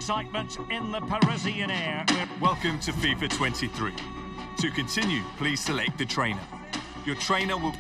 excitement in the Parisian air. Welcome to FIFA 23. To continue, please select the trainer. Your trainer will...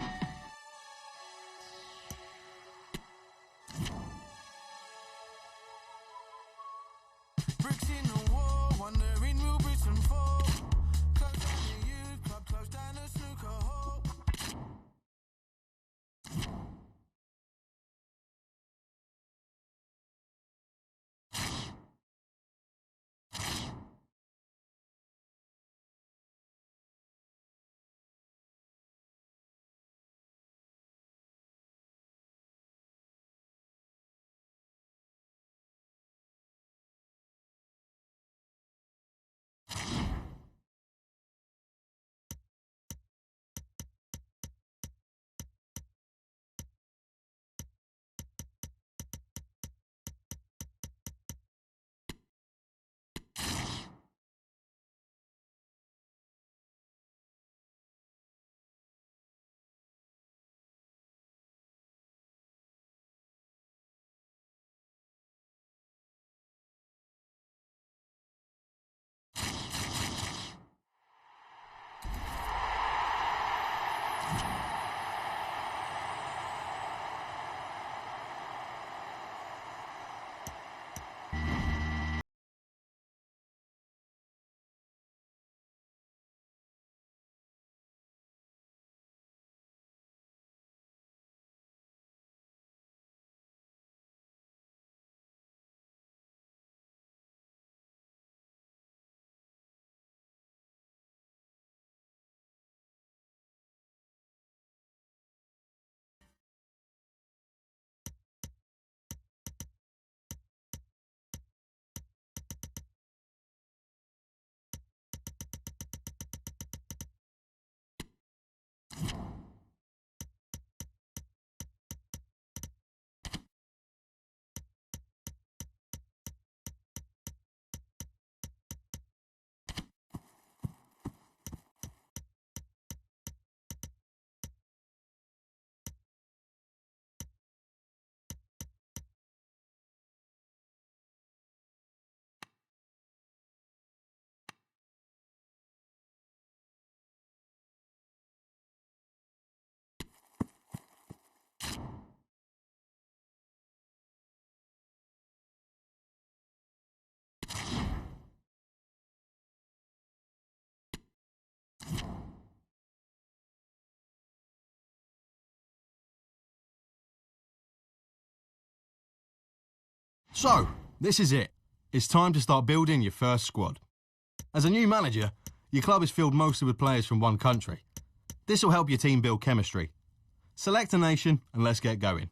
So, this is it. It's time to start building your first squad. As a new manager, your club is filled mostly with players from one country. This will help your team build chemistry. Select a nation and let's get going.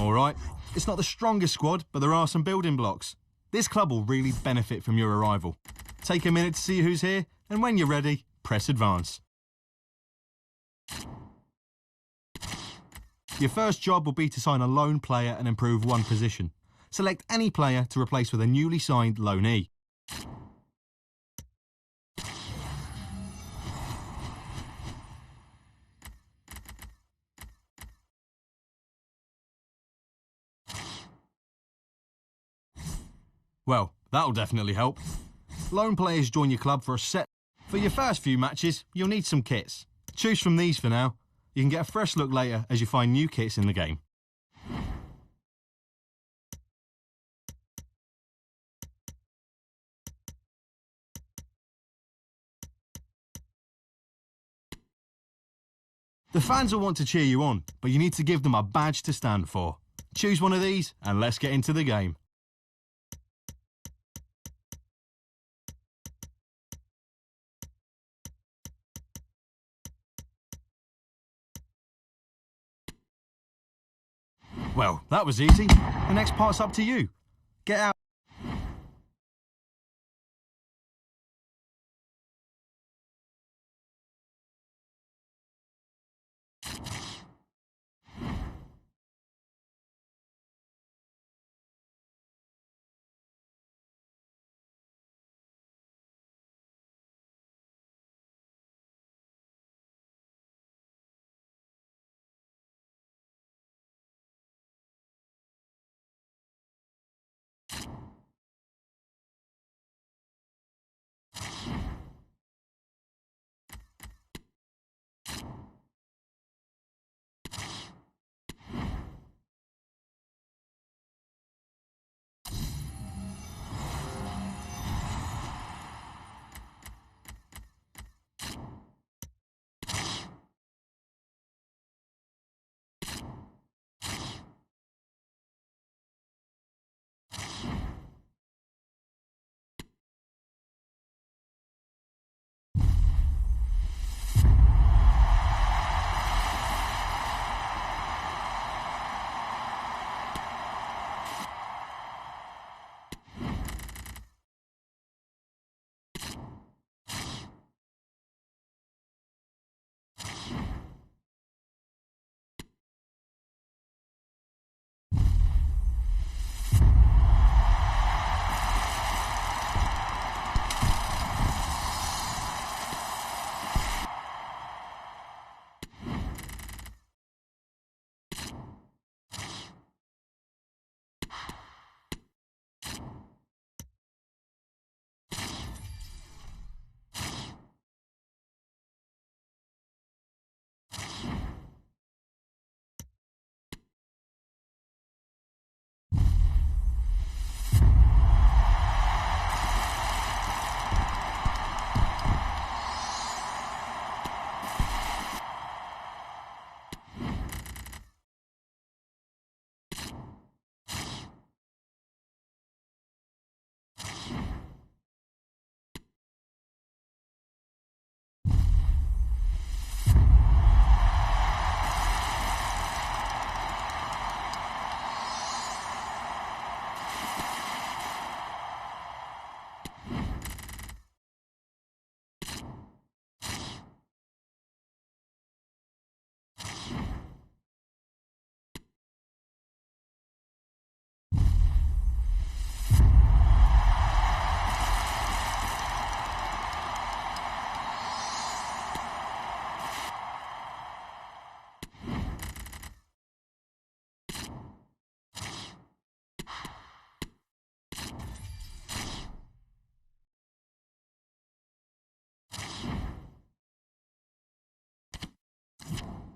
Alright, it's not the strongest squad, but there are some building blocks. This club will really benefit from your arrival. Take a minute to see who's here, and when you're ready, press advance. Your first job will be to sign a loan player and improve one position. Select any player to replace with a newly signed loanee. Well, that'll definitely help. Loan players join your club for a set. For your first few matches, you'll need some kits. Choose from these for now. You can get a fresh look later as you find new kits in the game. The fans will want to cheer you on, but you need to give them a badge to stand for. Choose one of these and let's get into the game. Well, that was easy. The next part's up to you. Get out.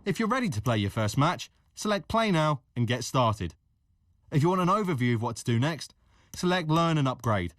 If you're ready to play your first match, select Play Now and get started. If you want an overview of what to do next, select Learn and Upgrade,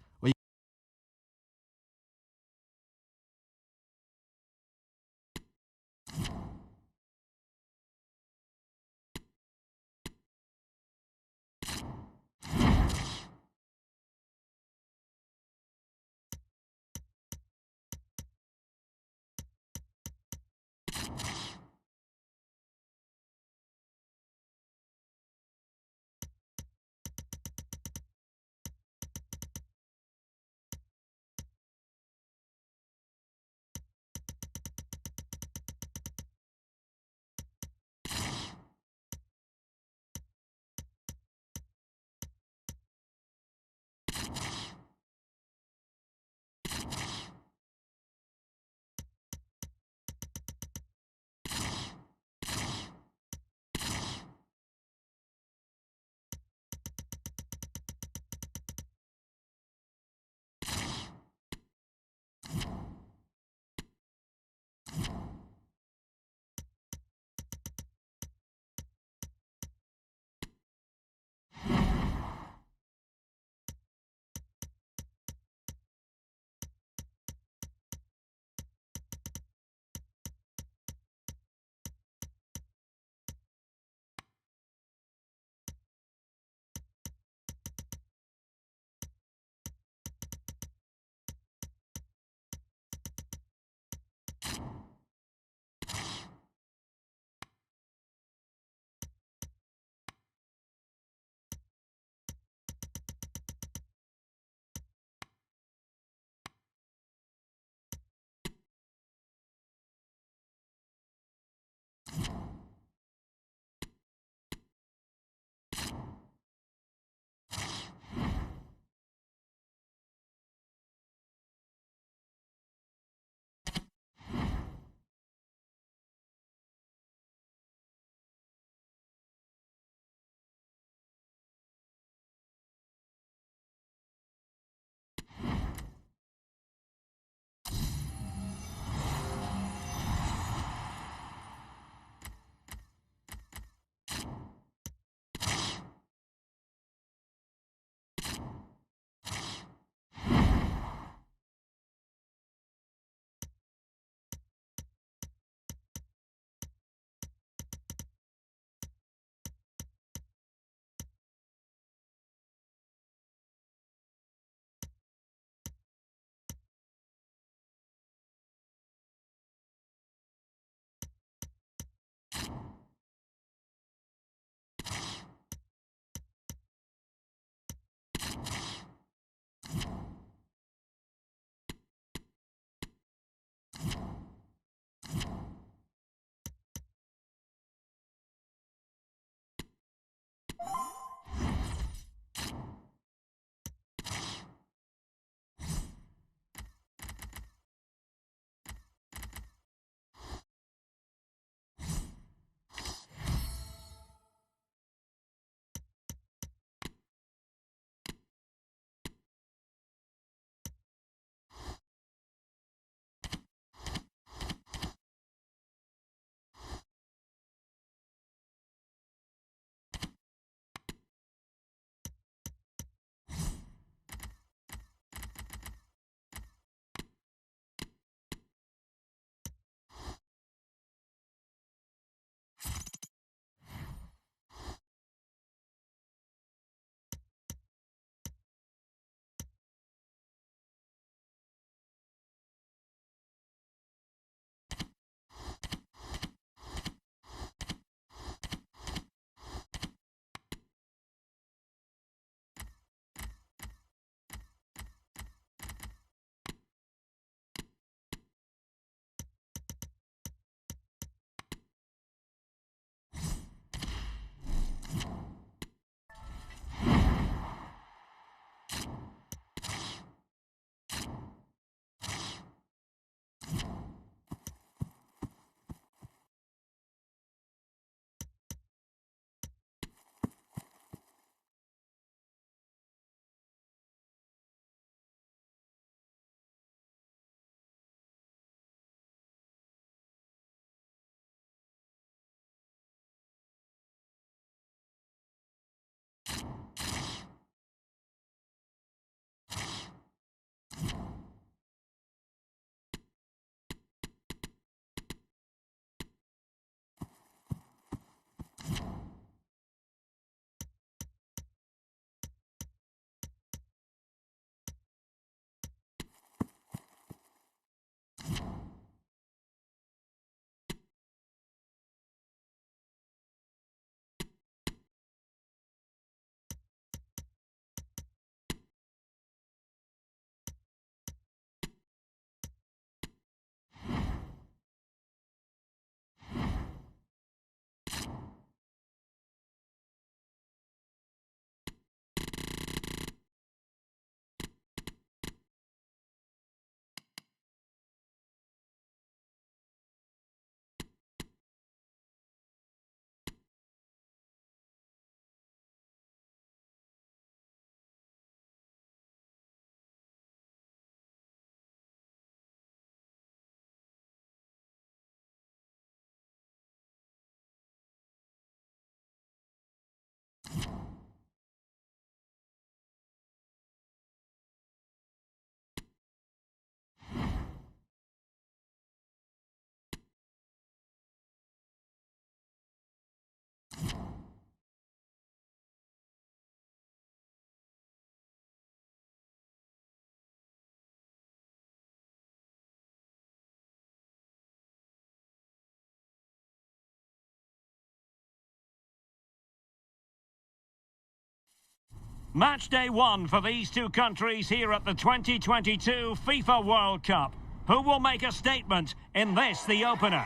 Match day one for these two countries here at the 2022 FIFA World Cup. Who will make a statement in this, the opener?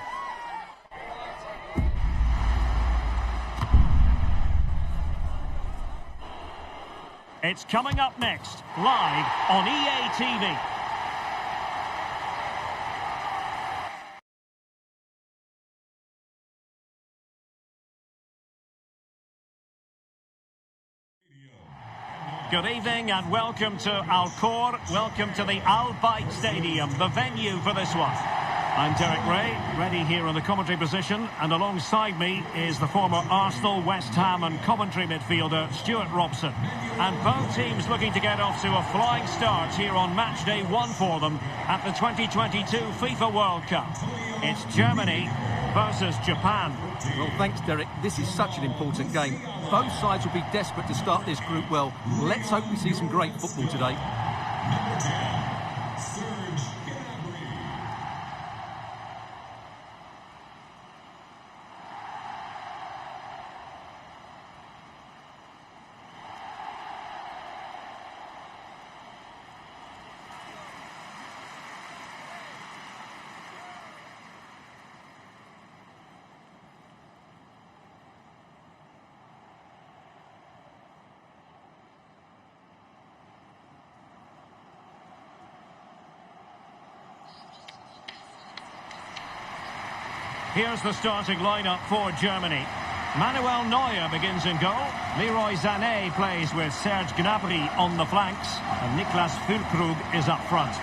It's coming up next, live on EA TV. Good evening and welcome to Al Khor. Welcome to the Al Bayt Stadium, the venue for this one. I'm Derek Ray, ready here in the commentary position, and alongside me is the former Arsenal, West Ham and Coventry midfielder Stuart Robson. And both teams looking to get off to a flying start here on match day one for them at the 2022 FIFA World Cup. It's Germany versus Japan. Well, thanks, Derek. This is such an important game. Both sides will be desperate to start this group well. Let's hope we see some great football today. Here's the starting lineup for Germany. Manuel Neuer begins in goal. Leroy Sané plays with Serge Gnabry on the flanks. And Niklas Füllkrug is up front.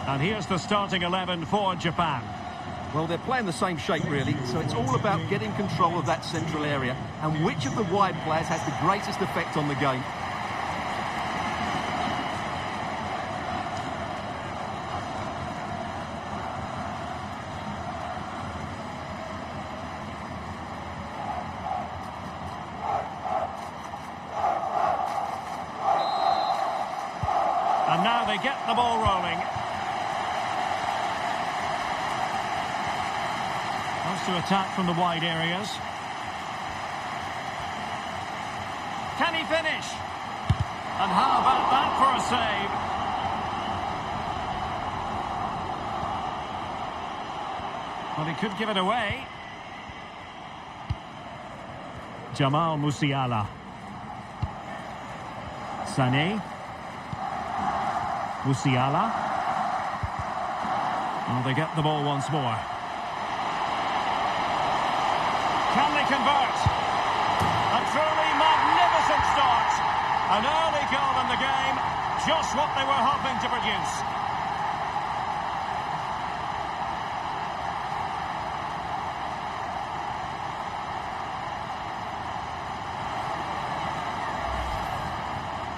And here's the starting 11 for Japan. Well, they're playing the same shape, really, so it's all about getting control of that central area and which of the wide players has the greatest effect on the game. And now they get the ball rolling. To attack from the wide areas. Can he finish? And how about that for a save? Well, he could give it away. Jamal Musiala. Sané. Musiala. Well, they get the ball once more. Can they convert? A truly magnificent start. An early goal in the game, just what they were hoping to produce.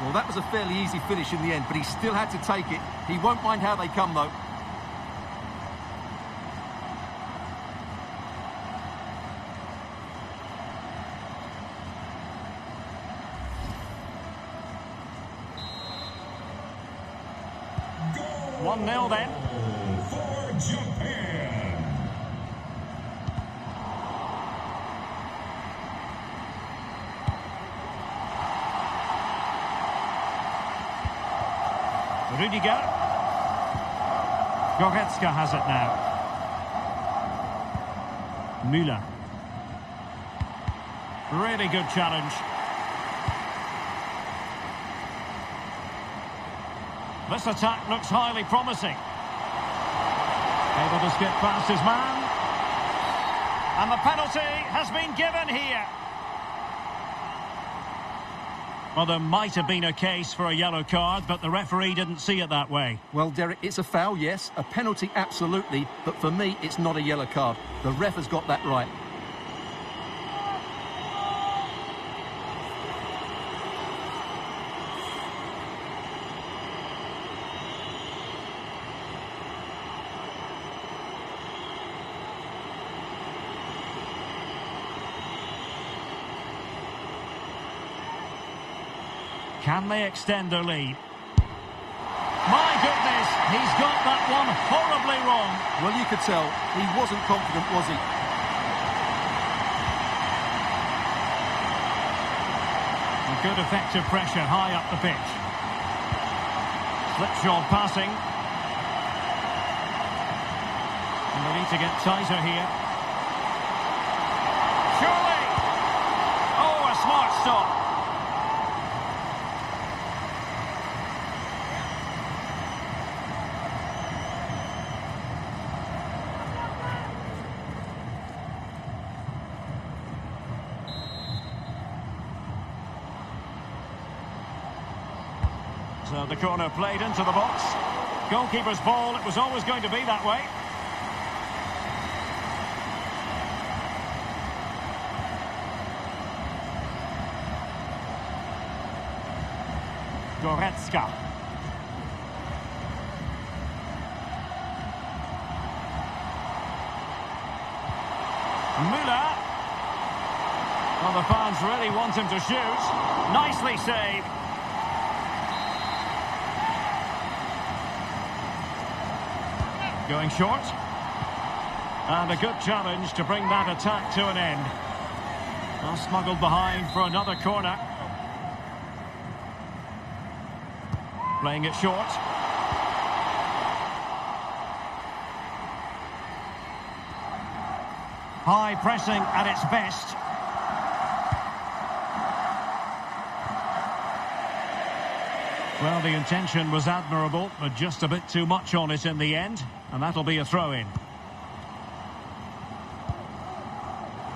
Well, that was a fairly easy finish in the end, but he still had to take it. He won't mind how they come, though. Goal 1-0 then. For Japan. Rudiger. Goretzka has it now. Müller. Really good challenge. This attack looks highly promising. Able to skip past his man. And the penalty has been given here. Well, there might have been a case for a yellow card, but the referee didn't see it that way. Well, Derek, it's a foul, yes. A penalty, absolutely. But for me, it's not a yellow card. The ref has got that right. Can they extend their lead? My goodness, he's got that one horribly wrong. Well, you could tell he wasn't confident, was he? Good effective pressure high up the pitch. Slipshod passing. And they need to get tighter here. Surely! Oh, a smart stop. So the corner played into the box. Goalkeeper's ball, it was always going to be that way. Goretzka. Müller. Well, the fans really want him to shoot. Nicely saved. Going short. And a good challenge to bring that attack to an end. Well, smuggled behind for another corner. Playing it short. High pressing at its best. Well, the intention was admirable, but just a bit too much on it in the end, and that'll be a throw-in.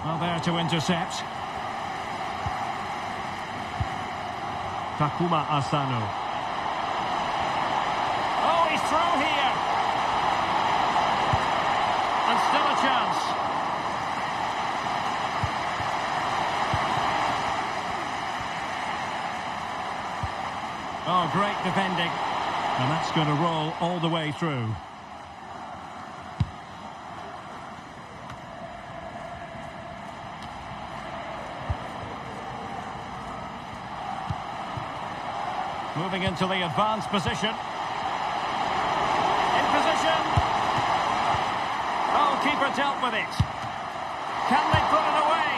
Well, there to intercept. Takuma Asano. Oh, he's through here! And still a chance. Oh, great defending. And that's going to roll all the way through. Moving into the advanced position. In position. Oh, keeper dealt with it. Can they put it away?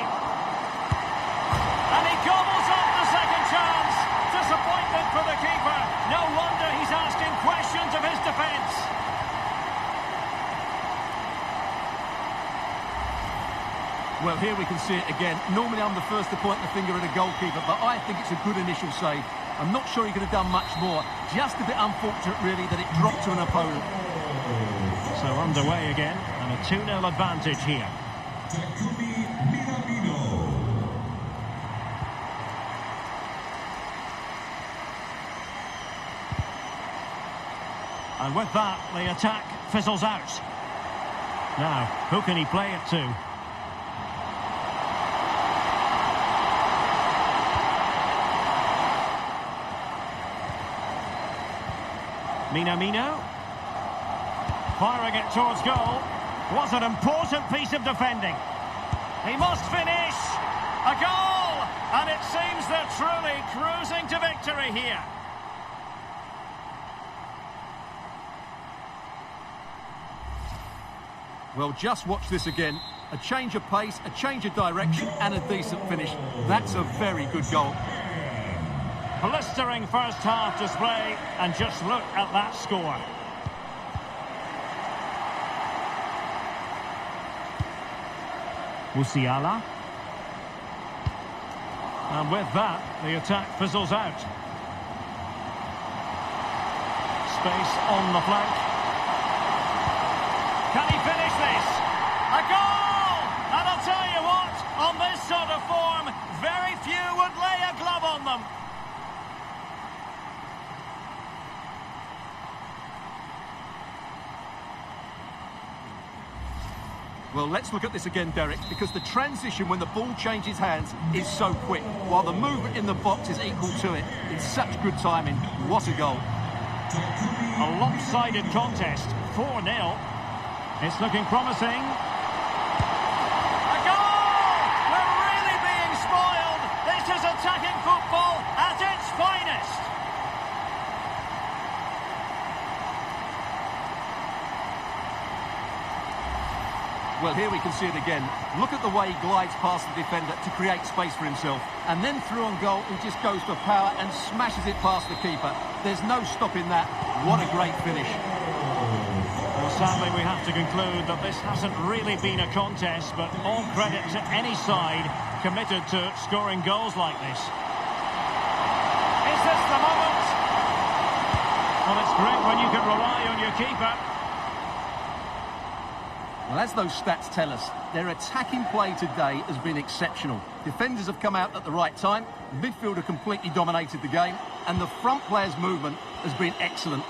And he gobbles up the second chance. Disappointment for the keeper. No wonder he's asking questions of his defence. Well, here we can see it again. Normally I'm the first to point the finger at a goalkeeper, but I think it's a good initial save. I'm not sure he could have done much more. Just a bit unfortunate, really, that it dropped to an opponent. So underway again, and a 2-0 advantage here. Takumi Minamino. And with that, the attack fizzles out. Now, who can he play it to? Minamino. Firing it towards goal. Was an important piece of defending. He must finish. A goal! And it seems they're truly cruising to victory here. Well, just watch this again. A change of pace, a change of direction, and a decent finish. That's a very good goal. Blistering first half display, and just look at that score. Musiala. And with that, the attack fizzles out. Space on the flank. Can he finish this? A goal! And I'll tell you what, on this sort of form, very few would lay a glove on them. Well, let's look at this again, Derek, because the transition when the ball changes hands is so quick, while the movement in the box is equal to it. It's such good timing. What a goal. A lopsided contest, 4-0. It's looking promising. A goal! We're really being spoiled. This is attacking football at its finest. Well, here we can see it again. Look at the way he glides past the defender to create space for himself. And then through on goal, he just goes for power and smashes it past the keeper. There's no stopping that. What a great finish. Well, sadly, we have to conclude that this hasn't really been a contest, but all credit to any side committed to scoring goals like this. Is this the moment? Well, it's great when you can rely on your keeper. Well, as those stats tell us, their attacking play today has been exceptional. Defenders have come out at the right time, the midfielder completely dominated the game, and the front player's movement has been excellent.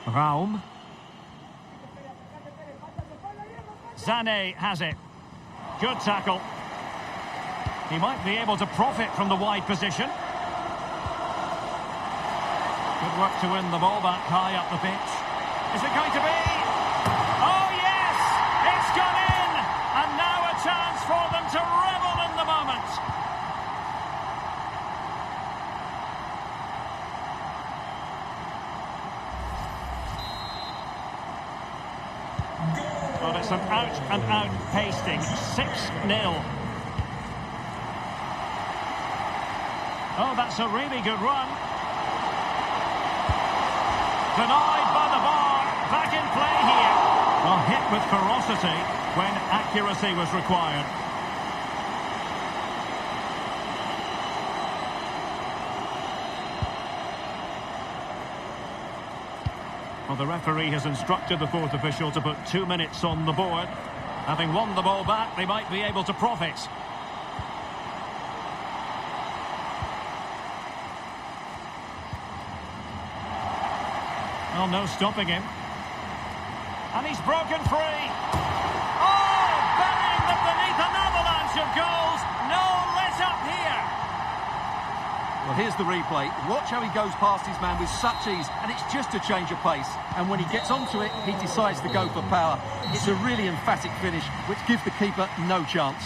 Raum. Sané has it. Good tackle. He might be able to profit from the wide position. Good work to win the ball back high up the pitch. Is it going to be? Oh, yes! It's gone in! And now a chance for them to revel in the moment. Well, it's an out-and-out pasting. 6-0. Oh, that's a really good run. Denied by the bar. Back in play here. Well, hit with ferocity when accuracy was required. Well, the referee has instructed the fourth official to put 2 minutes on the board. Having won the ball back, they might be able to profit. Well, no stopping him. And he's broken free. Oh, burying them beneath an avalanche of goals. No let up here. Well, here's the replay. Watch how he goes past his man with such ease, and it's just a change of pace. And when he gets onto it, he decides to go for power. It's a really emphatic finish, which gives the keeper no chance.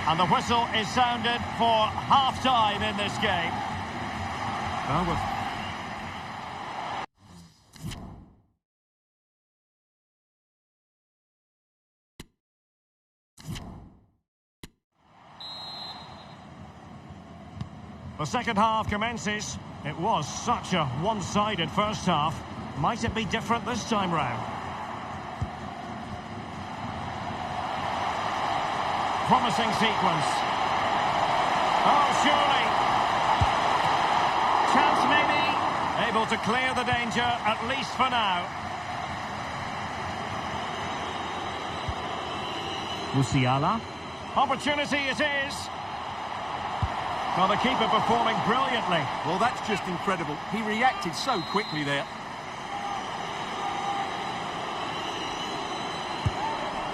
And the whistle is sounded for half-time in this game. Well, with the second half commences. It was such a one-sided first half. Might it be different this time round? Promising sequence. Oh, surely. Chance maybe. Able to clear the danger, at least for now. Musiala. Opportunity it is. Well, the keeper performing brilliantly. Well, that's just incredible. He reacted so quickly there.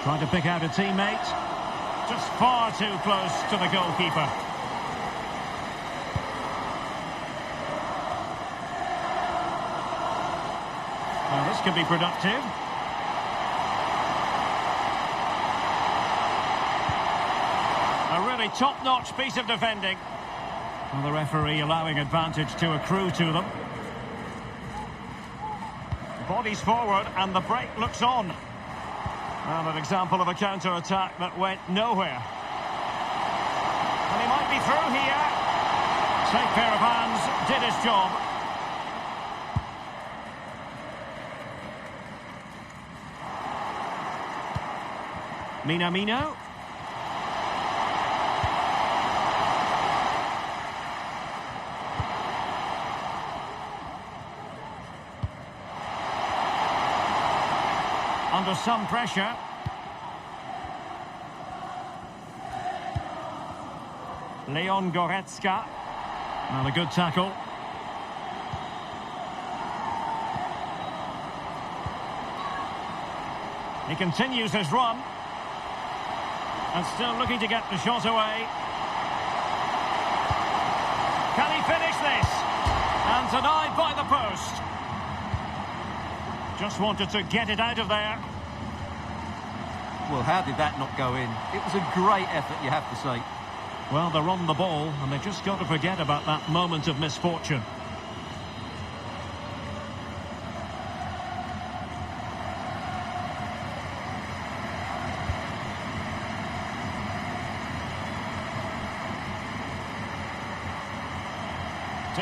Trying to pick out a teammate. Just far too close to the goalkeeper. Well, this could be productive. A really top-notch piece of defending. Well, the referee allowing advantage to accrue to them. Bodies forward and the break looks on. Well, an example of a counter-attack that went nowhere. And he might be through here. Safe pair of hands, did his job. Minamino. Under some pressure. Leon Goretzka. Well, a good tackle. He continues his run. And still looking to get the shot away. Can he finish this? And denied by the post. Just wanted to get it out of there. Well, how did that not go in? It was a great effort, you have to say. Well, they're on the ball, and they've just got to forget about that moment of misfortune.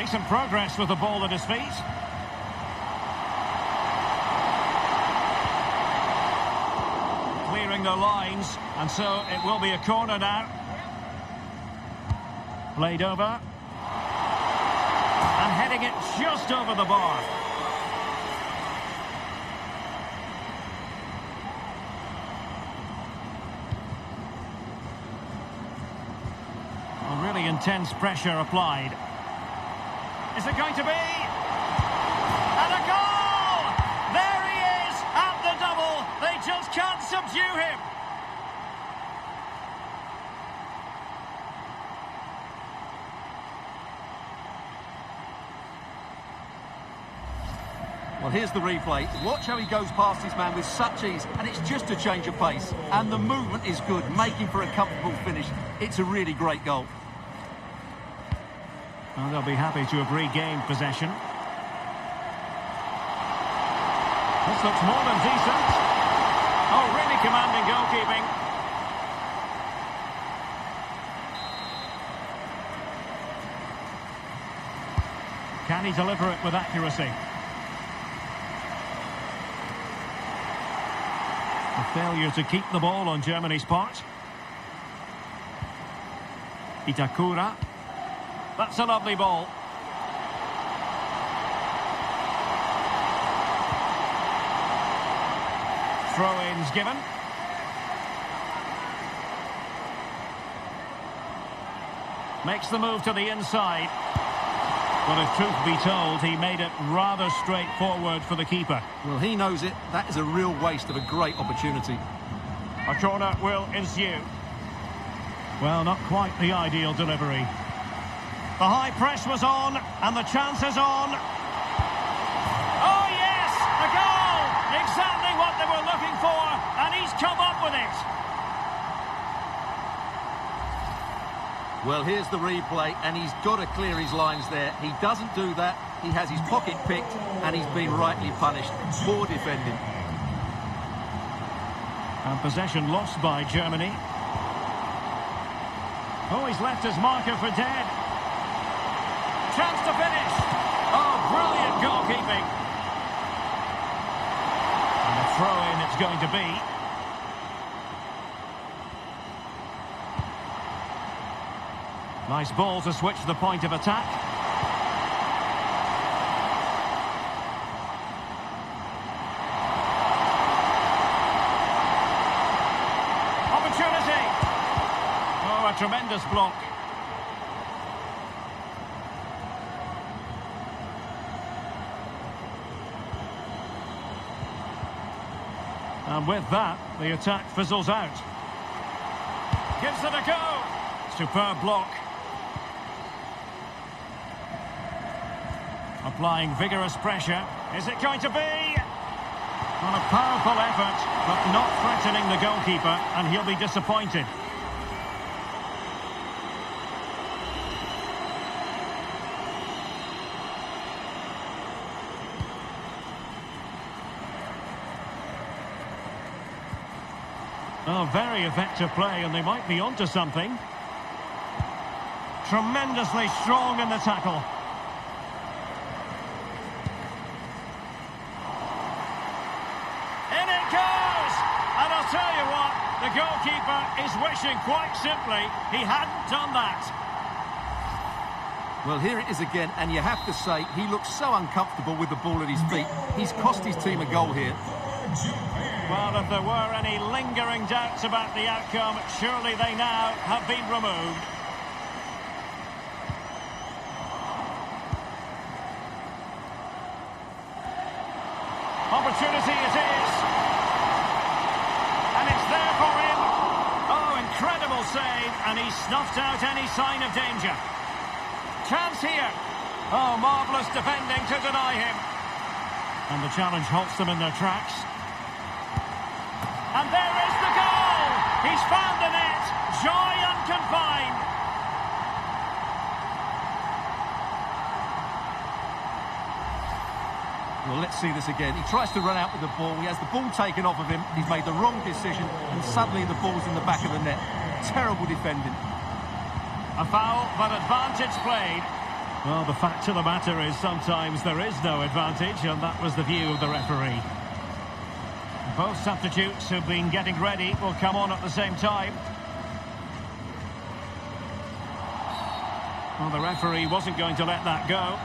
Decent progress with the ball at his feet. Clearing the lines, and so it will be a corner now. Played over. And heading it just over the bar. Well, really intense pressure applied. Is it going to be? And a goal! There he is at the double. They just can't subdue him. Well, here's the replay. Watch how he goes past his man with such ease, and it's just a change of pace. And the movement is good, making for a comfortable finish. It's a really great goal. Well, they'll be happy to have regained possession. This looks more than decent. Oh, really commanding goalkeeping. Can he deliver it with accuracy? A failure to keep the ball on Germany's part. Itakura. That's a lovely ball. Throw-ins given. Makes the move to the inside. But if truth be told, he made it rather straightforward for the keeper. Well, he knows it. That is a real waste of a great opportunity. A corner will ensue. Well, not quite the ideal delivery. The high press was on, and the chance is on. Oh, yes! A goal! Exactly what they were looking for, and he's come up with it. Well, here's the replay, and he's got to clear his lines there. He doesn't do that. He has his pocket picked, and he's been rightly punished. Poor defending. And possession lost by Germany. Oh, he's left his marker for dead. Chance to finish. Oh, brilliant goalkeeping. And a throw-in it's going to be. Nice ball to switch the point of attack. Opportunity. Oh, a tremendous block. And with that, the attack fizzles out. Gives it a go. Superb block. Applying vigorous pressure. Is it going to be? On a powerful effort, but not threatening the goalkeeper, and he'll be disappointed. Oh, very effective play, and they might be onto something. Tremendously strong in the tackle. Tell you what, the goalkeeper is wishing quite simply he hadn't done that. Well, here it is again, and you have to say, he looks so uncomfortable with the ball at his feet. He's cost his team a goal here. Well, if there were any lingering doubts about the outcome, surely they now have been removed. Opportunity it is. And it's there for him. Oh, incredible save, and he snuffed out any sign of danger. Chance here. Oh, marvellous defending to deny him. And the challenge halts them in their tracks. And there is the goal! He's found the net. Joy unconfined. Well, let's see this again. He tries to run out with the ball. He has the ball taken off of him. He's made the wrong decision, and suddenly the ball's in the back of the net. Terrible defending. A foul, but advantage played. Well, the fact of the matter is sometimes there is no advantage, and that was the view of the referee. Both substitutes who've been getting ready will come on at the same time. Well, the referee wasn't going to let that go.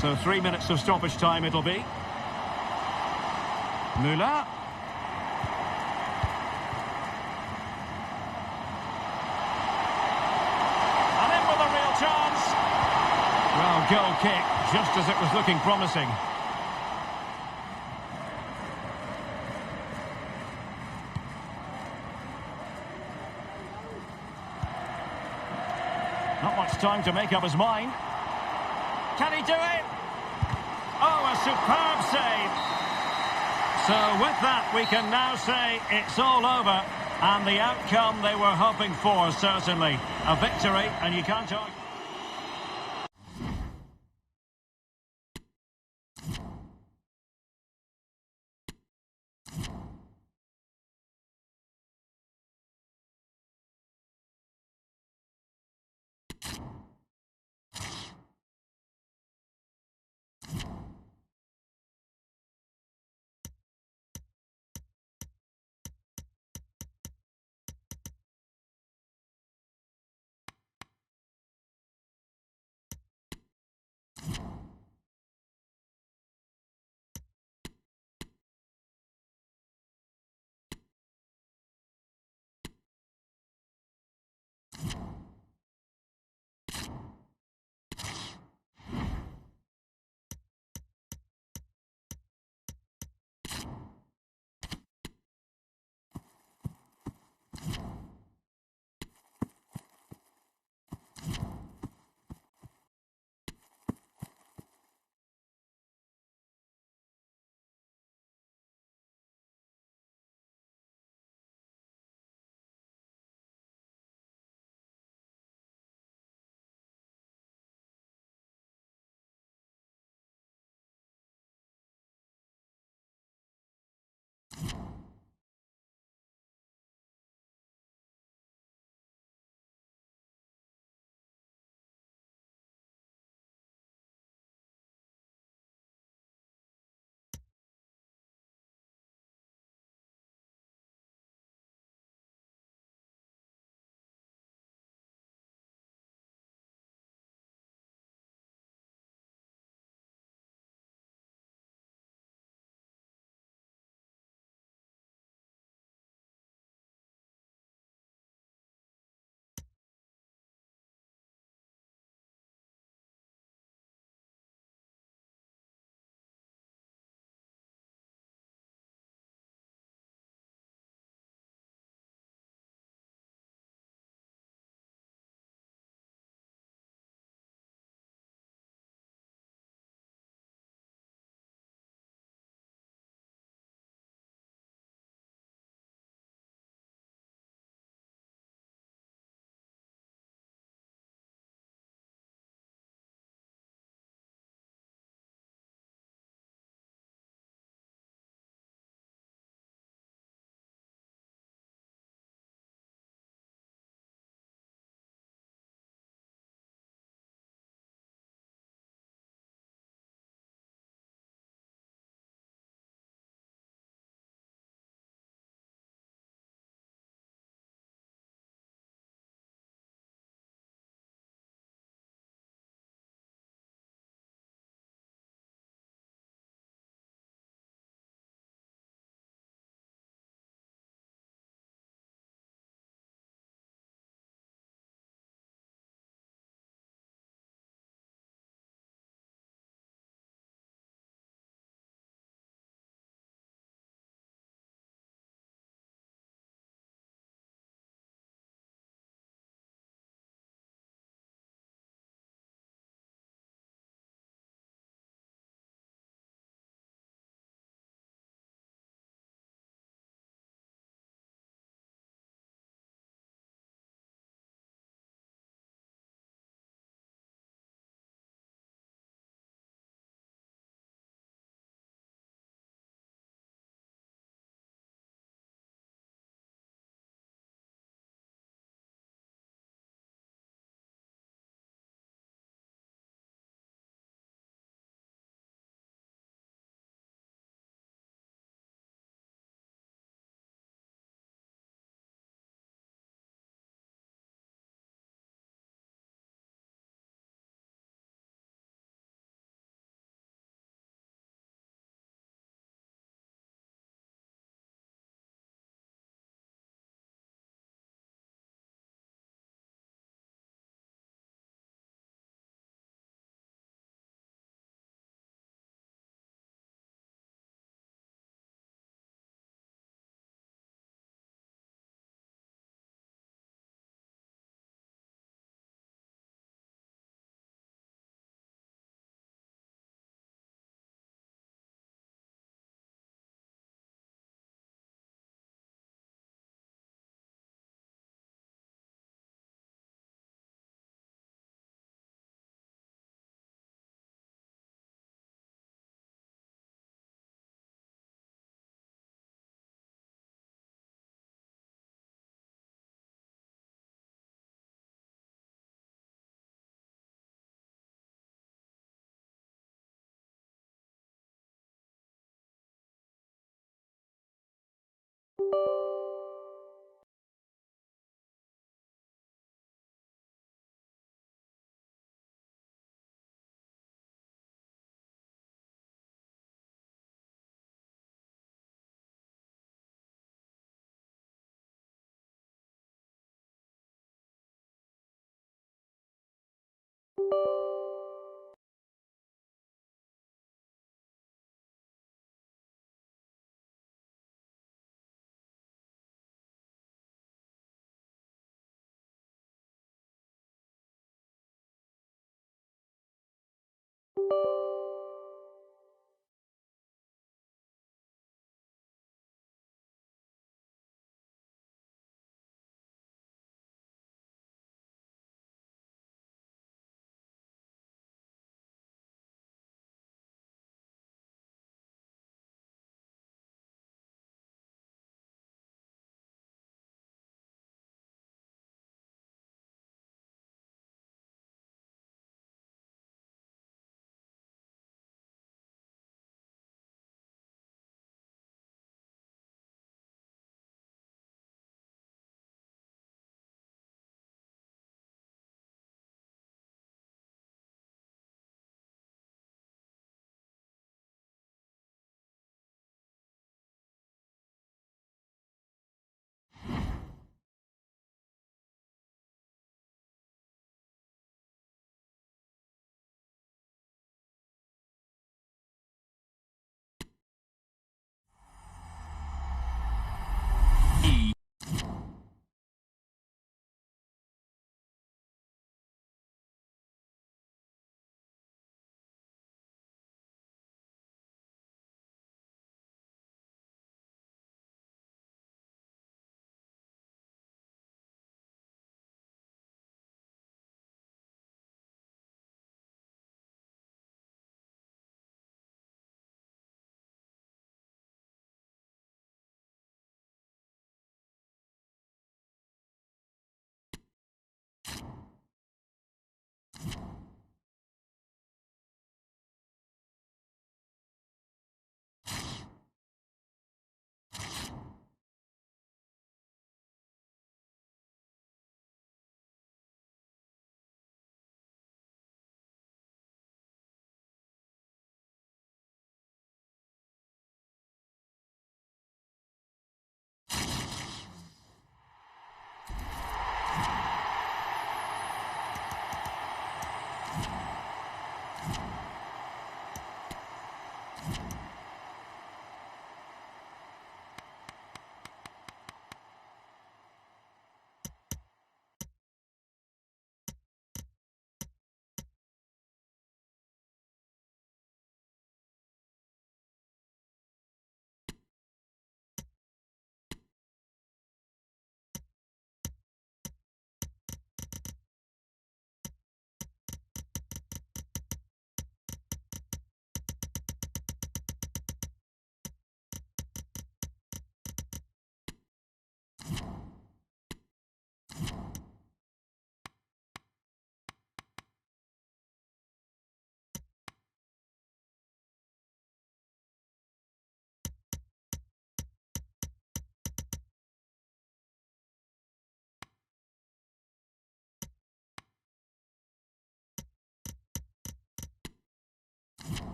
So 3 minutes of stoppage time it'll be. Müller. And in with a real chance. Well, goal kick, just as it was looking promising. Not much time to make up his mind. Can he do it? Oh, a superb save. So with that, we can now say it's all over. And the outcome they were hoping for, certainly. A victory, and you can't argue.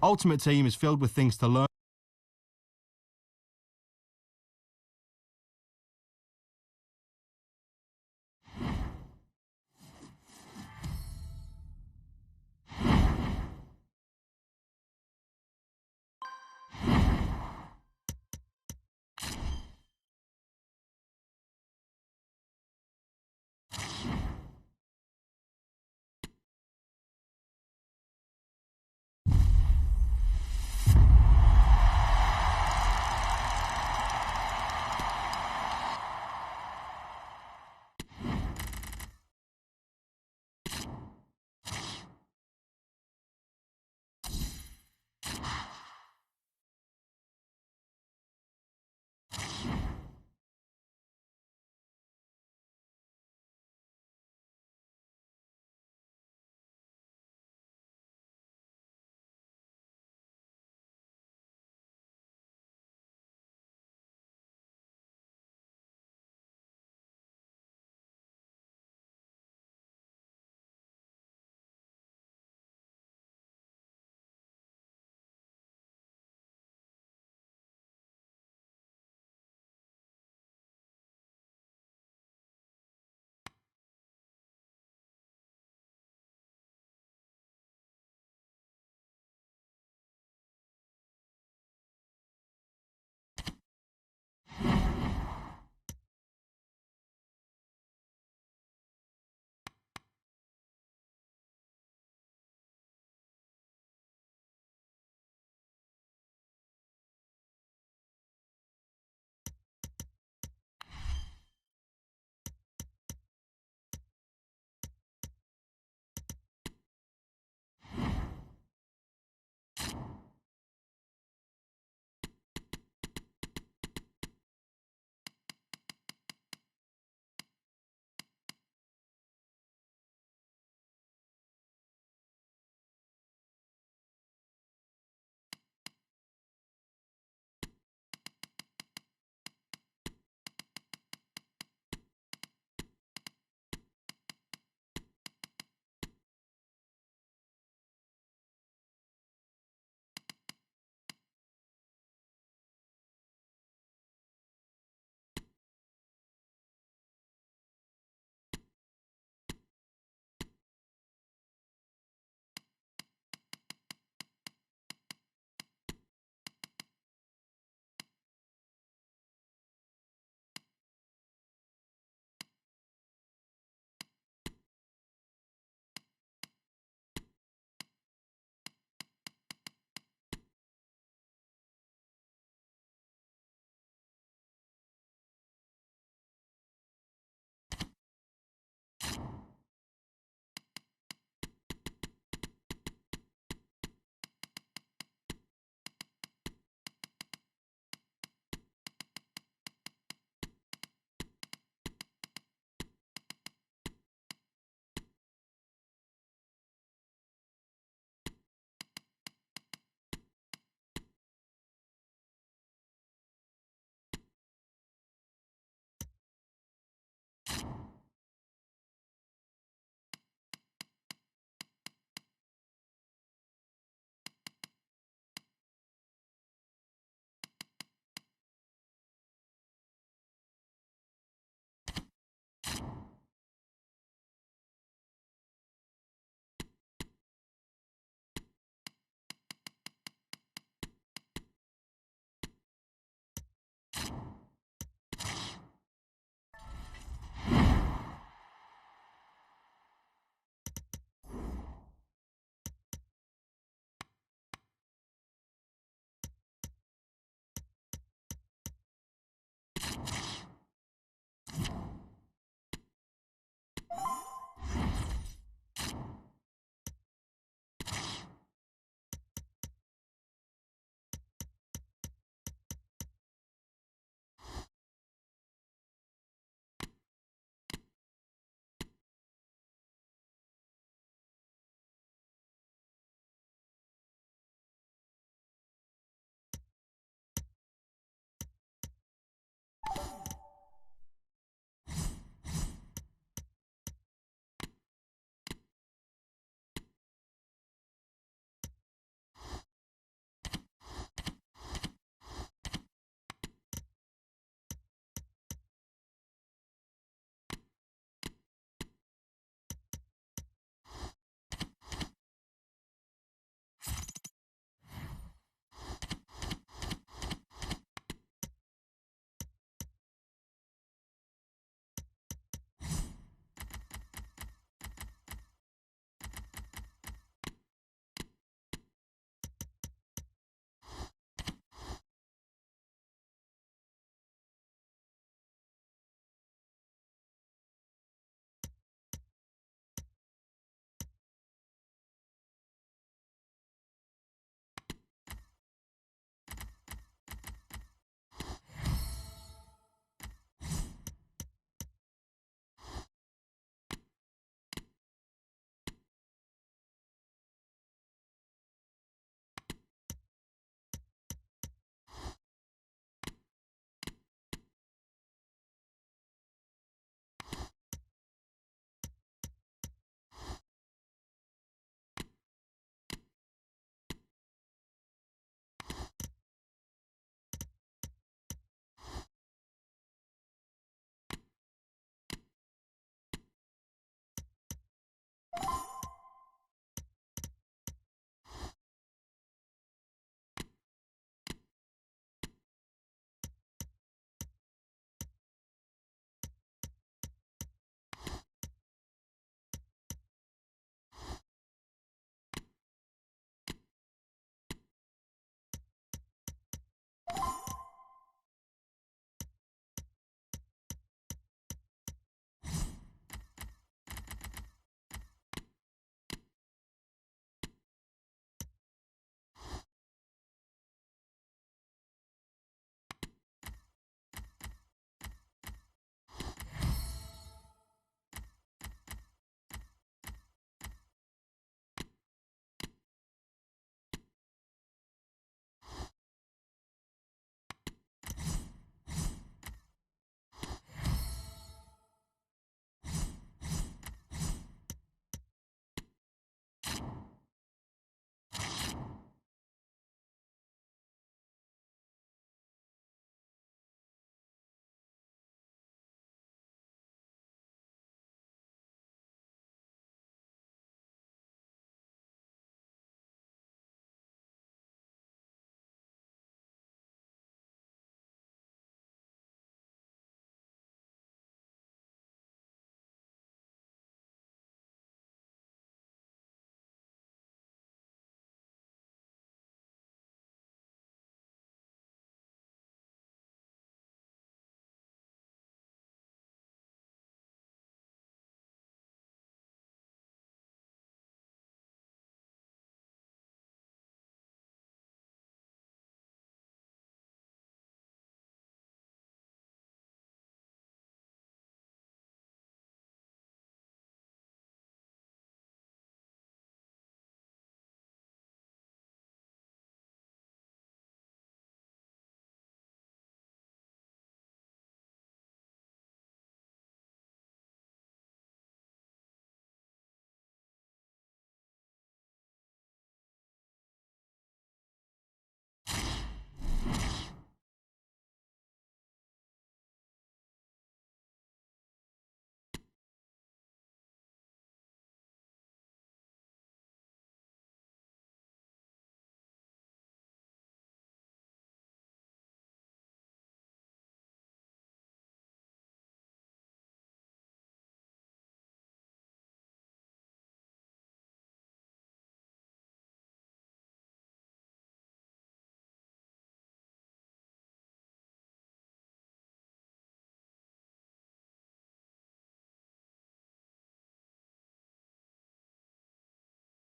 Ultimate Team is filled with things to learn.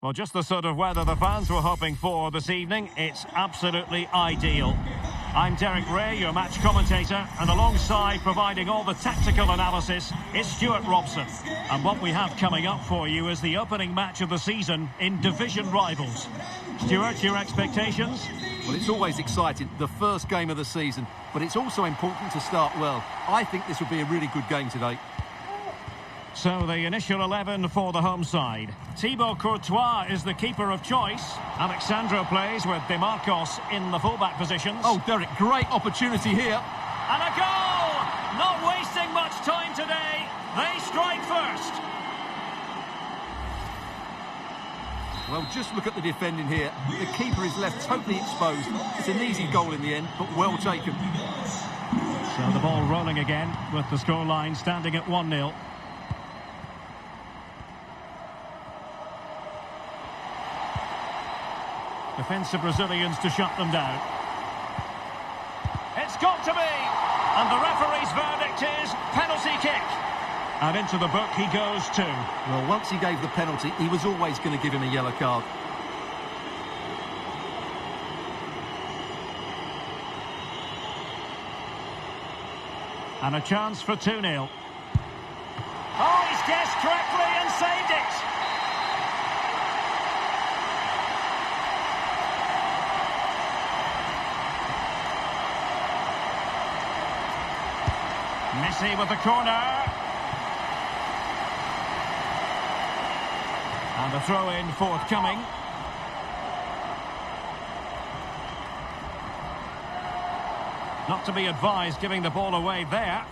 Well, just the sort of weather the fans were hoping for this evening. It's absolutely ideal. I'm Derek Ray, your match commentator, and alongside providing all the tactical analysis is Stuart Robson. And what we have coming up for you is the opening match of the season in division rivals. Stuart, your expectations? Well, it's always exciting, the first game of the season, but it's also important to start well. I think this will be a really good game today. So the initial 11 for the home side. Thibaut Courtois is the keeper of choice. Alexandro plays with Demarcos in the fullback positions. Oh, Derek, great opportunity here. And a goal! Not wasting much time today. They strike first. Well, just look at the defending here. The keeper is left totally exposed. It's an easy goal in the end, but well taken. So the ball rolling again with the scoreline standing at 1-0. Defensive Brazilians to shut them down. It's got to be! And the referee's verdict is penalty kick. And into the book he goes too. Well, once he gave the penalty, he was always going to give him a yellow card. And a chance for 2-0. Oh, he's guessed correctly and saved it! Messi with the corner. And the throw-in forthcoming. Not to be advised giving the ball away there.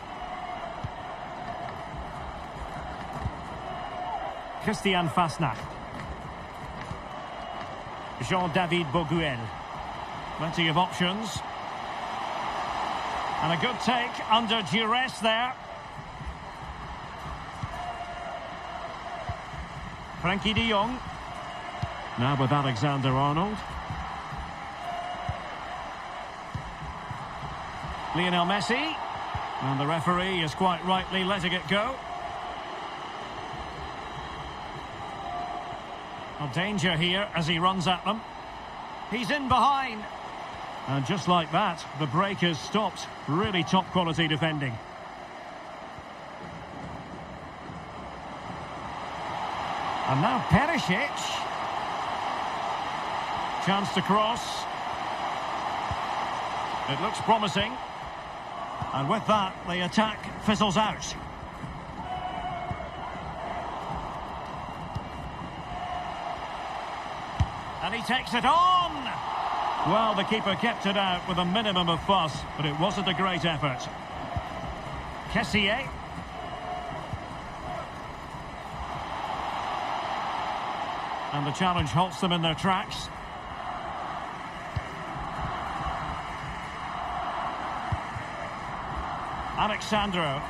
Christian Fasnacht. Jean-David Boguel. Plenty of options. And a good take under duress there. Frankie de Jong. Now with Alexander-Arnold. Lionel Messi. And the referee is quite rightly letting it go. A danger here as he runs at them. He's in behind. And just like that, the break has stopped. Really top quality defending. And now Perisic. Chance to cross. It looks promising. And with that, the attack fizzles out. And he takes it on! Well, the keeper kept it out with a minimum of fuss, but it wasn't a great effort. Kessié. And the challenge halts them in their tracks. Alexandro.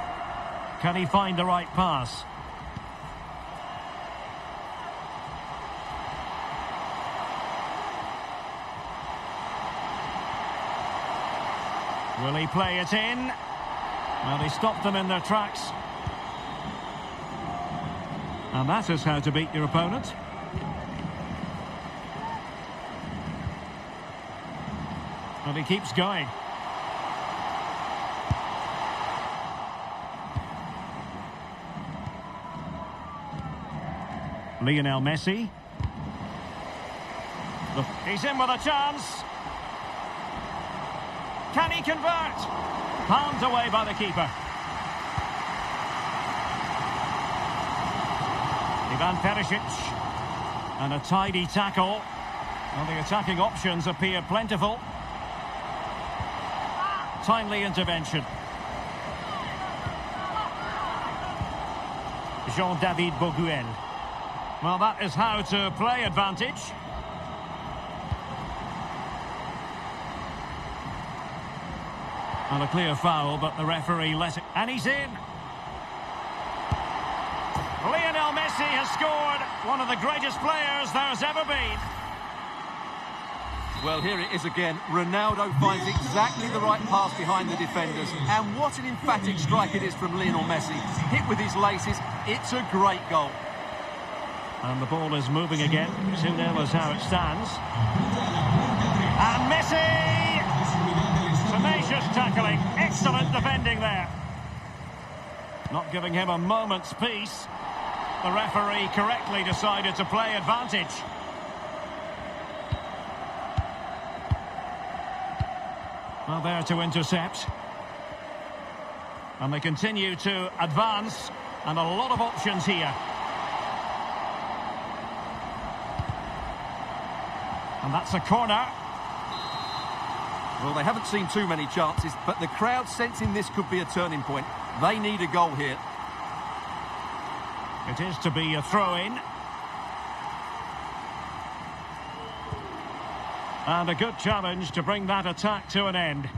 Can he find the right pass? Will he play it in? Well, he stopped them in their tracks. And that is how to beat your opponent. And he keeps going. Lionel Messi. He's in with a chance. Can he convert? Palmed away by the keeper. Ivan Perisic. And a tidy tackle. Well, the attacking options appear plentiful. Timely intervention. Jean-David Boguel. Well, that is how to play advantage. And a clear foul, but the referee let it. And he's in. Lionel Messi has scored. One of the greatest players there's ever been. Well, here it is again. Ronaldo finds exactly the right pass behind the defenders. And what an emphatic strike it is from Lionel Messi. Hit with his laces. It's a great goal. And the ball is moving again. 2-0 is how it stands. And Messi! Tenacious tackling. Excellent defending there. Not giving him a moment's peace. The referee correctly decided to play advantage. Well, there to intercept. And they continue to advance. And a lot of options here. And that's a corner. Well, they haven't seen too many chances, but the crowd sensing this could be a turning point. They need a goal here. It is to be a throw-in. And a good challenge to bring that attack to an end.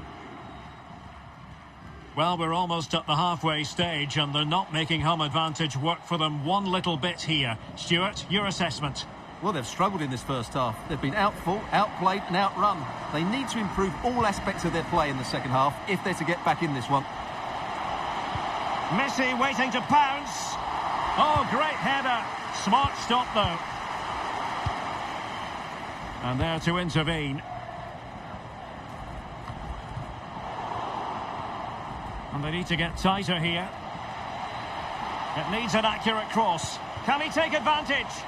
Well, we're almost at the halfway stage and they're not making home advantage work for them one little bit here. Stuart, your assessment? Well, they've struggled in this first half. They've been outfought, outplayed and outrun. They need to improve all aspects of their play in the second half if they're to get back in this one. Messi waiting to pounce. Oh, great header. Smart stop, though. And there to intervene. And they need to get tighter here. It needs an accurate cross. Can he take advantage?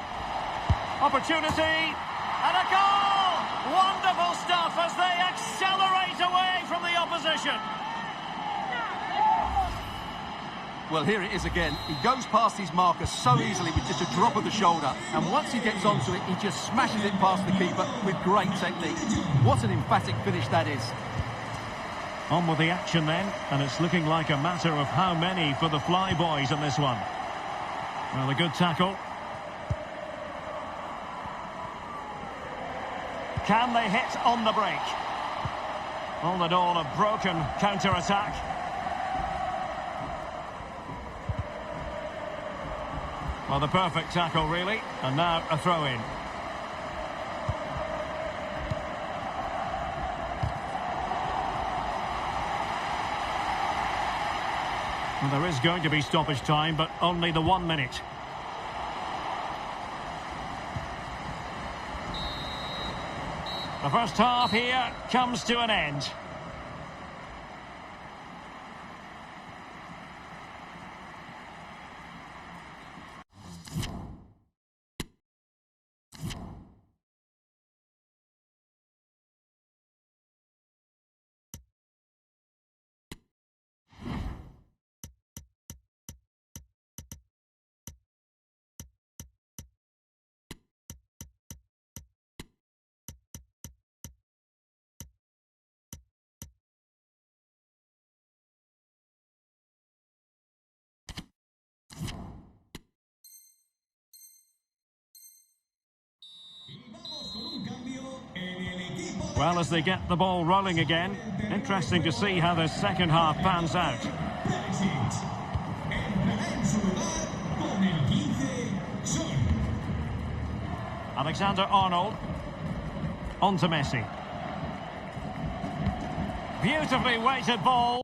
Opportunity. And a goal! Wonderful stuff as they accelerate away from the opposition. Well, here it is again. He goes past his marker so easily with just a drop of the shoulder. And once he gets onto it, he just smashes it past the keeper with great technique. What an emphatic finish that is. On with the action then, and it's looking like a matter of how many for the Flyboys in this one. Well, a good tackle. Can they hit on the break? All in all, a broken counter-attack. Well, the perfect tackle, really. And now a throw-in. Well, there is going to be stoppage time, but only the 1 minute. The first half here comes to an end. Well, as they get the ball rolling again, interesting to see how the second half pans out. Alexander-Arnold. On to Messi. Beautifully weighted ball.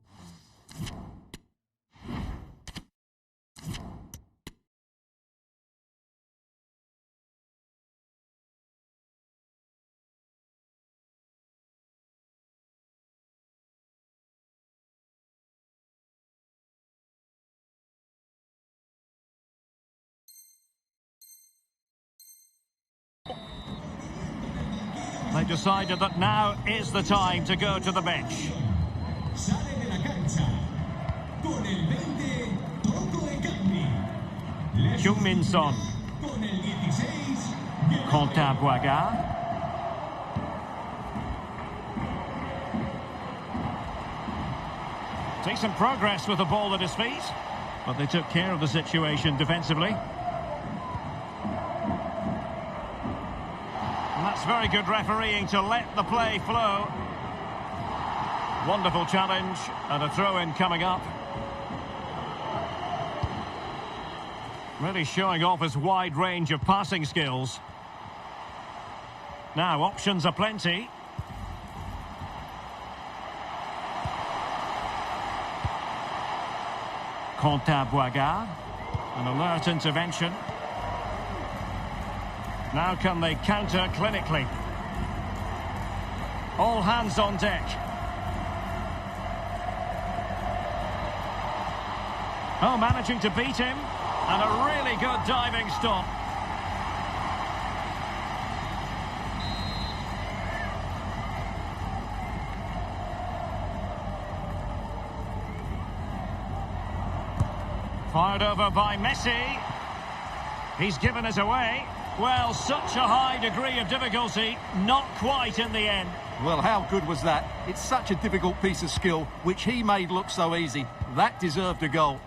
They decided that now is the time to go to the bench. Heung-min Son. Quentin Boisgard. Decent progress with the ball at his feet, but they took care of the situation defensively. And that's very good refereeing to let the play flow. Wonderful challenge and a throw-in coming up. Really showing off his wide range of passing skills. Now, options are plenty. Quentin Boisgard. An alert intervention. Now can they counter clinically? All hands on deck. Oh, managing to beat him. And a really good diving stop. Fired over by Messi. He's given us away. Well, such a high degree of difficulty, not quite in the end. Well, how good was that? It's such a difficult piece of skill, which he made look so easy. That deserved a goal.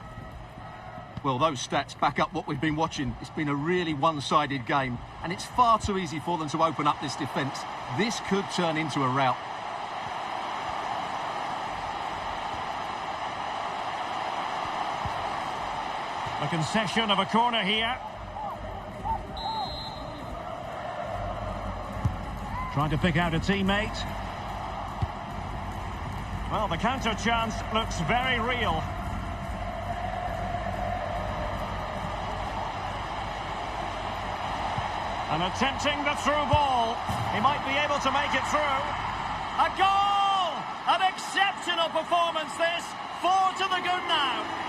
Well, those stats back up what we've been watching. It's been a really one-sided game, and it's far too easy for them to open up this defence. This could turn into a rout. A concession of a corner here. Trying to pick out a teammate. Well, the counter chance looks very real. And attempting the through ball. He might be able to make it through. A goal! An exceptional performance this. 4 to the good now.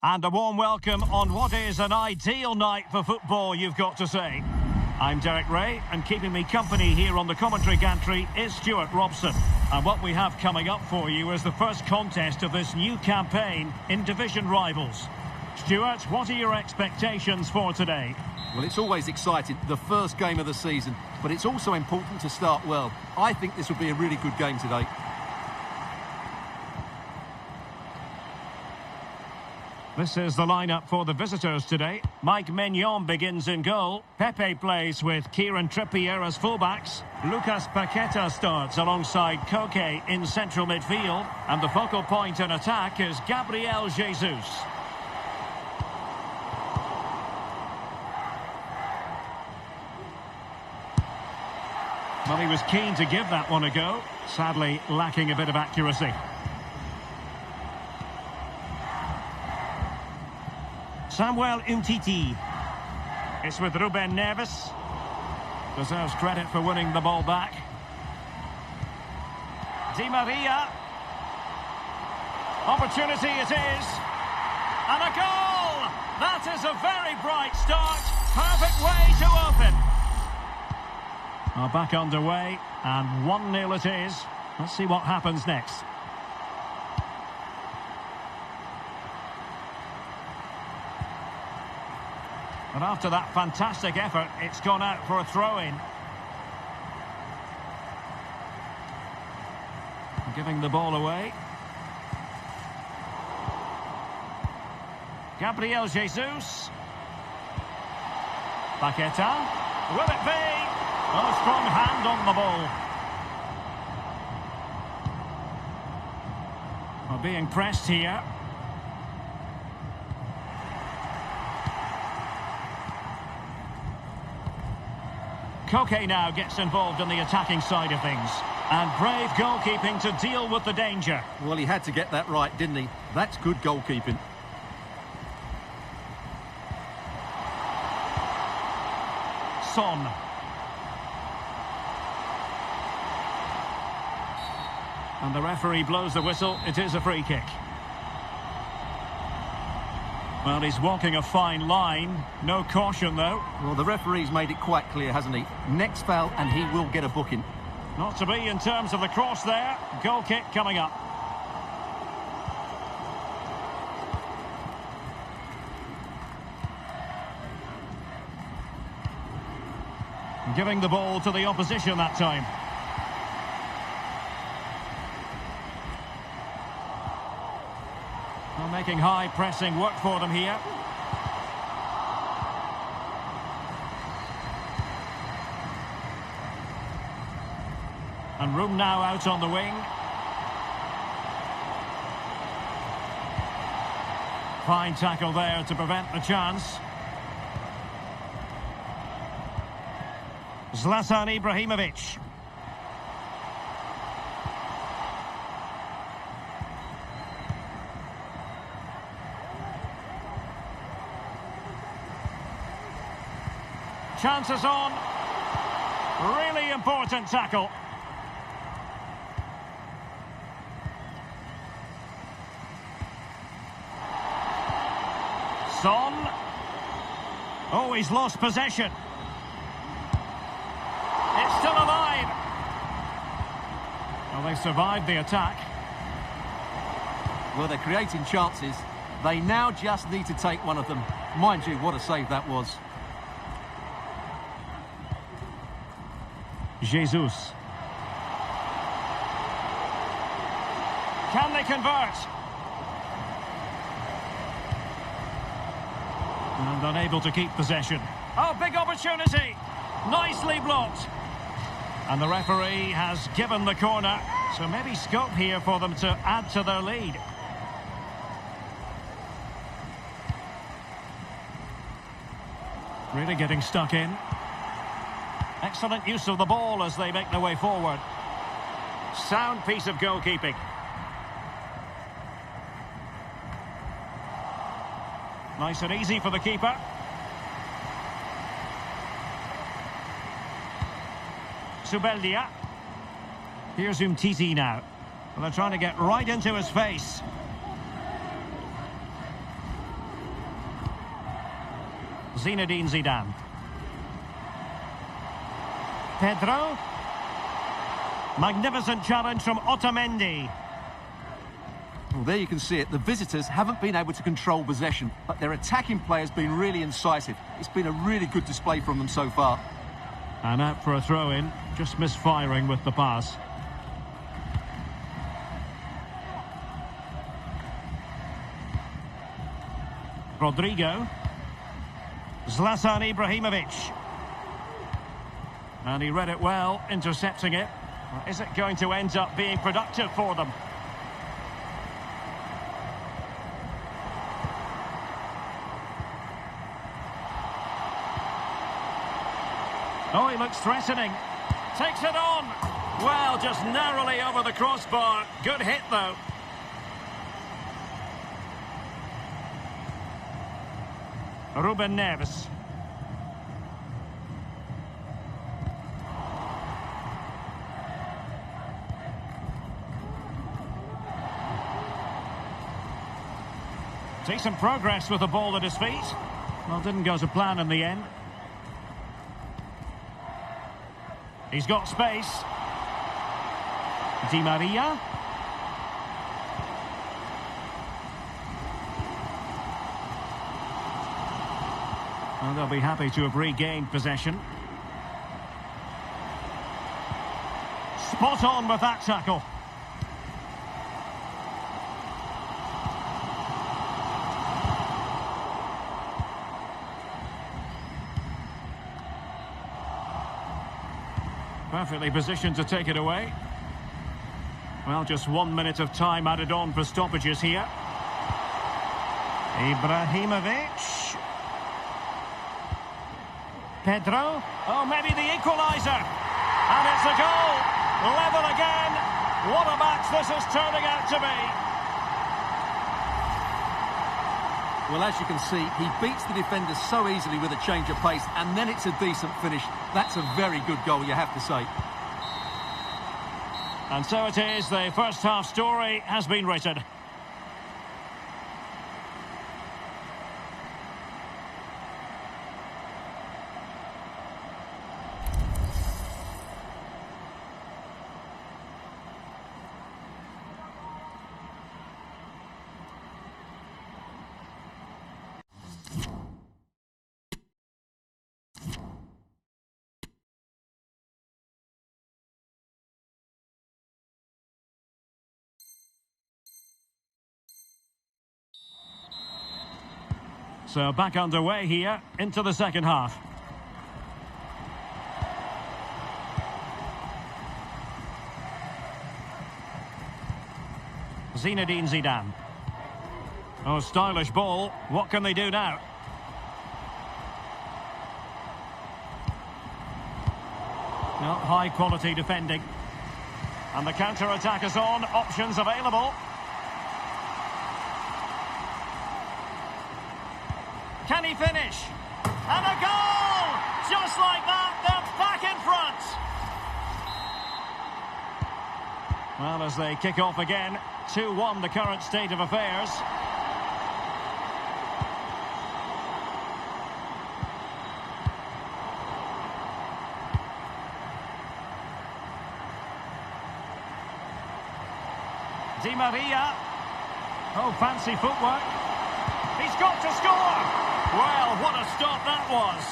And a warm welcome on what is an ideal night for football, you've got to say. I'm Derek Ray, and keeping me company here on the commentary gantry is Stuart Robson. And what we have coming up for you is the first contest of this new campaign in division rivals. Stuart, what are your expectations for today? Well, it's always exciting, the first game of the season, but it's also important to start well. I think this will be a really good game today. This is the lineup for the visitors today. Mike Maignan begins in goal. Pepe plays with Kieran Trippier as fullbacks. Lucas Paqueta starts alongside Koke in central midfield. And the focal point in attack is Gabriel Jesus. Well, he was keen to give that one a go. Sadly, lacking a bit of accuracy. Samuel Umtiti. It's with Ruben Neves. Deserves credit for winning the ball back. Di Maria. Opportunity it is. And a goal! That is a very bright start. Perfect way to open. Well, back underway, and 1-0 it is. Let's see what happens next. And after that fantastic effort, it's gone out for a throw-in. Giving the ball away. Gabriel Jesus. Paqueta. Will it be? Well, a strong hand on the ball. Well, being pressed here. Koke now gets involved in the attacking side of things. And brave goalkeeping to deal with the danger. Well, he had to get that right, didn't he? That's good goalkeeping. Son. And the referee blows the whistle. It is a free kick. Well, he's walking a fine line. No caution, though. Well, the referee's made it quite clear, hasn't he? Next foul, and he will get a booking. Not to be in terms of the cross there. Goal kick coming up. Giving the ball to the opposition that time. Well, making high pressing work for them here. And room now out on the wing. Fine tackle there to prevent the chance. Zlatan Ibrahimovic. Chances on. Really important tackle. Son. Oh, he's lost possession. It's still alive. Well, they've survived the attack. Well, they're creating chances. They now just need to take one of them. Mind you, what a save that was. Jesus. Can they convert? And unable to keep possession. Oh, big opportunity. Nicely blocked. And the referee has given the corner. So maybe scope here for them to add to their lead. Really getting stuck in. Excellent use of the ball as they make their way forward. Sound piece of goalkeeping. Nice and easy for the keeper. Zubeldia. Here's Umtiti now. Well, they're trying to get right into his face. Zinedine Zidane. Pedro. Magnificent challenge from Otamendi. Well, there you can see it. The visitors haven't been able to control possession, but their attacking play has been really incisive. It's been a really good display from them so far. And out for a throw-in, just misfiring with the pass. Rodrigo. Zlatan Ibrahimovic. And he read it well, intercepting it. Is it going to end up being productive for them? Oh, he looks threatening. Takes it on. Well, just narrowly over the crossbar. Good hit, though. Ruben Neves. Decent progress with the ball at his feet. Well, didn't go to plan in the end. He's got space. Di Maria. And they'll be happy to have regained possession. Spot on with that tackle. Perfectly positioned to take it away. Well, just 1 minute of time added on for stoppages here. Ibrahimovic. Pedro. Oh, maybe the equaliser. And it's a goal. Level again. What a match this is turning out to be. Well, as you can see, he beats the defender so easily with a change of pace, and then it's a decent finish. That's a very good goal, you have to say. And so it is, the first half story has been written. So back underway here into the second half. Zinedine Zidane. Oh, stylish ball. What can they do now? No, high quality defending. And the counter-attack is on. Options available. Can he finish? And a goal! Just like that, they're back in front. Well, as they kick off again, 2-1 the current state of affairs. Di Maria. Oh, fancy footwork. He's got to score! Well, what a stop that was.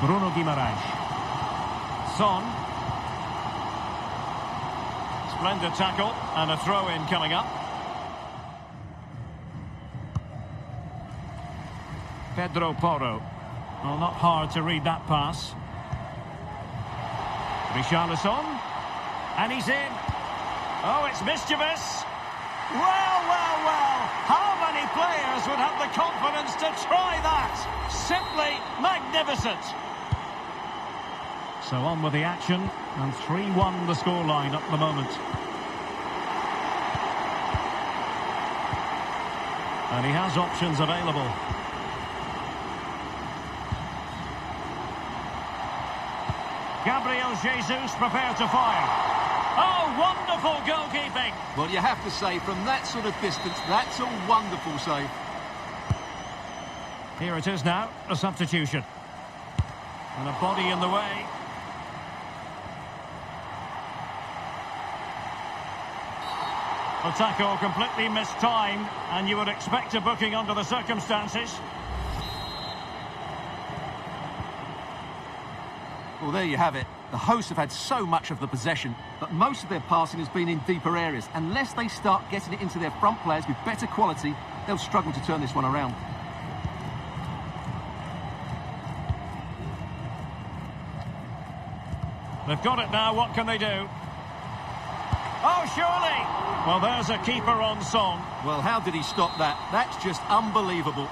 Bruno Guimaraes. Son. Splendid tackle and a throw-in coming up. Pedro Porro. Well, not hard to read that pass. Richarlison. And he's in. Oh, it's mischievous. Well, well, well. How many players would have the confidence to try that? Simply magnificent. So on with the action, and 3-1 the scoreline at the moment. And he has options available. Gabriel Jesus prepared to fire. Oh, wonderful goalkeeping. Well, you have to say, from that sort of distance, that's a wonderful save. Here it is now, a substitution. And a body in the way. The tackle completely mistimed, and you would expect a booking under the circumstances. Well, there you have it. The hosts have had so much of the possession, but most of their passing has been in deeper areas. Unless they start getting it into their front players with better quality, they'll struggle to turn this one around. They've got it now, what can they do? Oh, surely! Well, there's a keeper on song. Well, how did he stop that? That's just unbelievable.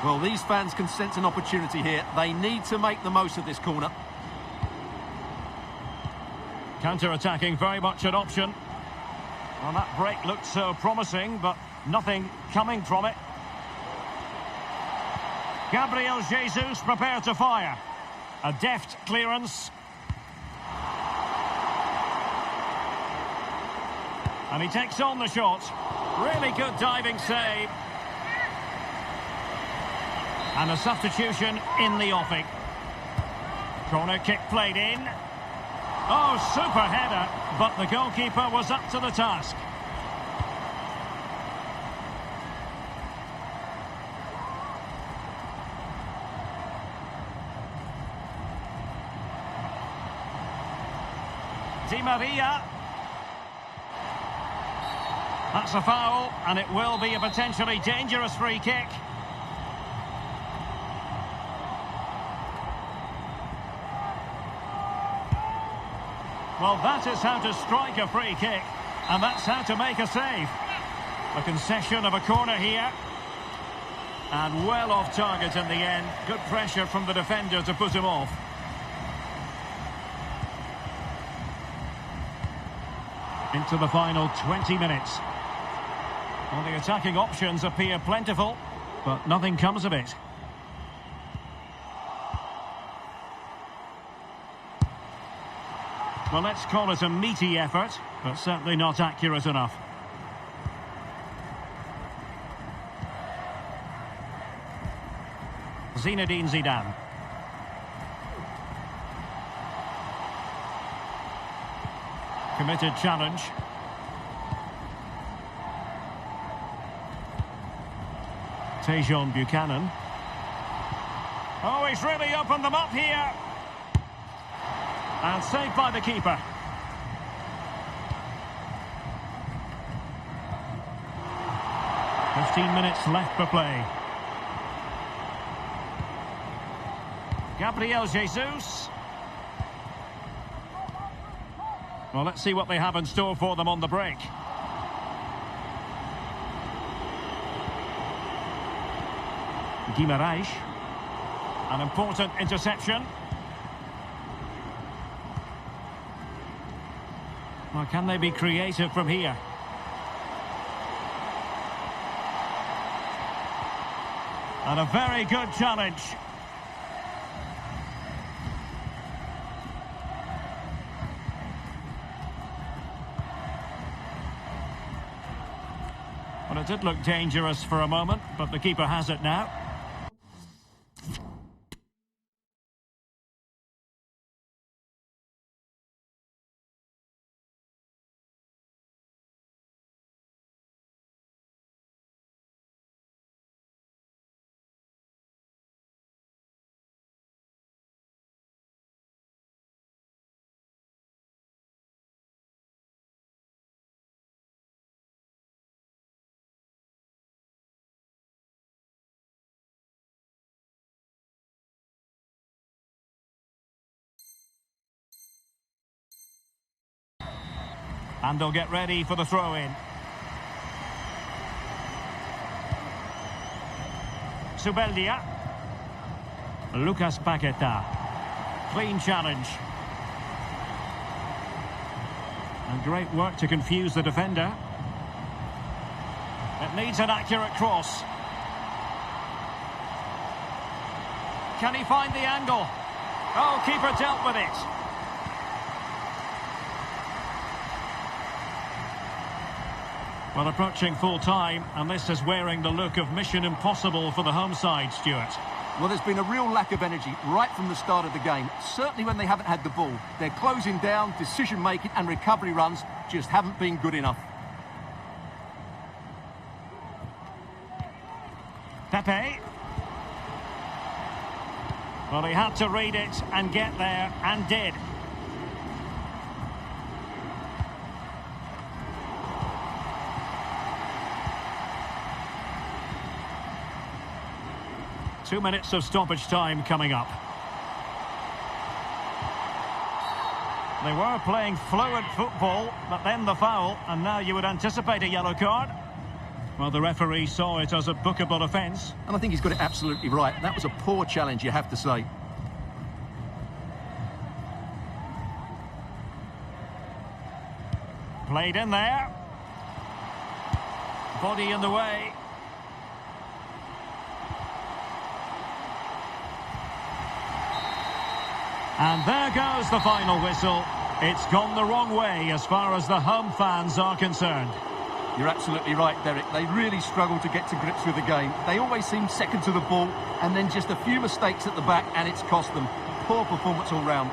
Well, these fans can sense an opportunity here. They need to make the most of this corner. Counter-attacking, very much an option. Well, that break looked so promising, but nothing coming from it. Gabriel Jesus prepared to fire. A deft clearance. And he takes on the shot. Really good diving save. And a substitution in the offing. Corner kick played in. Oh, super header, but the goalkeeper was up to the task. Di Maria. That's a foul, and it will be a potentially dangerous free kick. Well, that is how to strike a free kick, and that's how to make a save. A concession of a corner here. And well off target in the end. Good pressure from the defender to put him off. Into the final 20 minutes. Well, the attacking options appear plentiful, but nothing comes of it. Well, let's call it a meaty effort, but certainly not accurate enough. Zinedine Zidane. Committed challenge. Tejon Buchanan. Oh, he's really opened them up here. And saved by the keeper. "15 minutes left for play. Gabriel Jesus. Well, let's see what they have in store for them on the break. Guimaraes. An important interception. Well, can they be creative from here? And a very good challenge. Well, it did look dangerous for a moment, but the keeper has it now. And they'll get ready for the throw-in. Zubeldia. Lucas Paqueta. Clean challenge. And great work to confuse the defender. It needs an accurate cross. Can he find the angle? Oh, keeper dealt with it. Well, approaching full time, and this is wearing the look of mission impossible for the home side, Stuart. Well, there's been a real lack of energy right from the start of the game. Certainly when they haven't had the ball. They're closing down, decision-making and recovery runs just haven't been good enough. Pepe. Well, he had to read it and get there, and did. Two minutes of stoppage time coming up. They were playing fluid football, but then the foul, and now you would anticipate a yellow card. Well, the referee saw it as a bookable offence. And I think he's got it absolutely right. That was a poor challenge, you have to say. Played in there. Body in the way. And there goes the final whistle. It's gone the wrong way as far as the home fans are concerned. You're absolutely right, Derek. They really struggle to get to grips with the game. They always seem second to the ball, and then just a few mistakes at the back, and it's cost them. Poor performance all round.